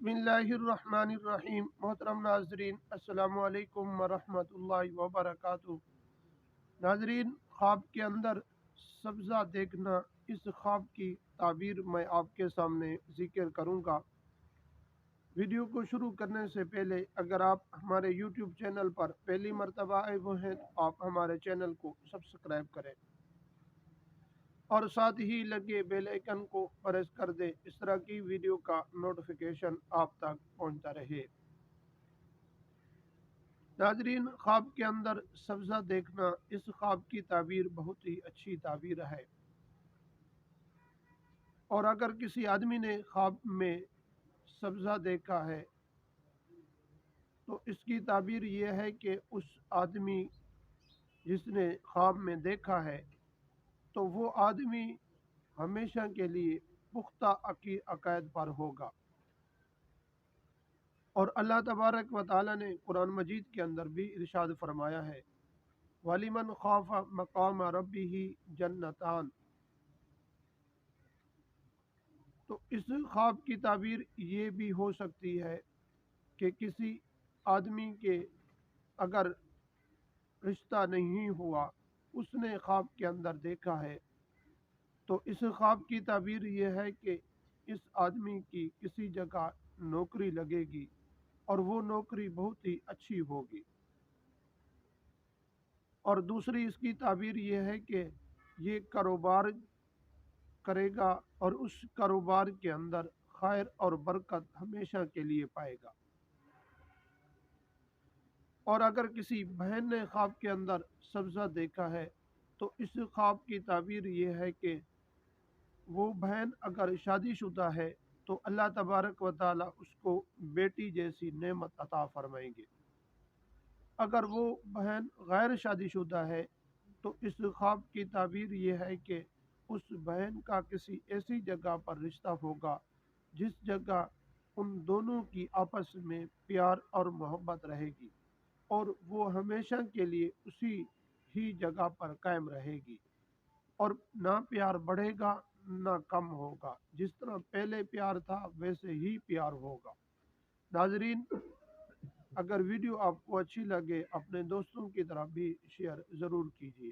बिस्मिल्लाहिर्रहमानिर्रहीम। मोहतरम नाजरीन, अस्सलामु अलैकुम वरहमतुल्लाहि वबरकातुहू। नाजरीन, ख्वाब के अंदर सब्ज़ा देखना, इस ख्वाब की ताबीर मैं आपके सामने ज़िक्र करूँगा। वीडियो को शुरू करने से पहले अगर आप हमारे यूट्यूब चैनल पर पहली मर्तबा आए हुए हैं तो आप हमारे चैनल को सब्सक्राइब करें और साथ ही लगे बेल आइकन को प्रेस कर दें। इस तरह की वीडियो का नोटिफिकेशन आप तक पहुंचता रहे। नाजरीन, ख्वाब के अंदर सब्ज़ा देखना, इस ख्वाब की ताबीर बहुत ही अच्छी ताबीर है। और अगर किसी आदमी ने ख्वाब में सब्ज़ा देखा है तो इसकी ताबीर ये है कि उस आदमी जिसने ख्वाब में देखा है तो वो आदमी हमेशा के लिए पुख्ता अक़ीद पर होगा। और अल्लाह तबारक व तआला ने कुरान मजीद के अंदर भी इरशाद फरमाया है, वलिमन खौफ़ मक़ाम रब्बिही जन्नतान। तो इस ख्वाब की ताबीर ये भी हो सकती है कि किसी आदमी के अगर रिश्ता नहीं हुआ, उसने ख्वाब के अंदर देखा है, तो इस ख्वाब की ताबीर ये है कि इस आदमी की किसी जगह नौकरी लगेगी और वो नौकरी बहुत ही अच्छी होगी। और दूसरी इसकी ताबीर ये है कि ये कारोबार करेगा और उस कारोबार के अंदर खैर और बरकत हमेशा के लिए पाएगा। और अगर किसी बहन ने ख्वाब के अंदर सब्ज़ा देखा है तो इस ख्वाब की ताबीर ये है कि वो बहन अगर शादीशुदा है तो अल्लाह तबारक व ताला उसको बेटी जैसी नेमत अता फरमाएंगे। अगर वो बहन गैर शादीशुदा है तो इस ख्वाब की ताबीर ये है कि उस बहन का किसी ऐसी जगह पर रिश्ता होगा जिस जगह उन दोनों की आपस में प्यार और मोहब्बत रहेगी और वो हमेशा के लिए उसी ही जगह पर कायम रहेगी और ना प्यार बढ़ेगा ना कम होगा। जिस तरह पहले प्यार था वैसे ही प्यार होगा। नाजरीन, अगर वीडियो आपको अच्छी लगे अपने दोस्तों की तरफ भी शेयर ज़रूर कीजिए।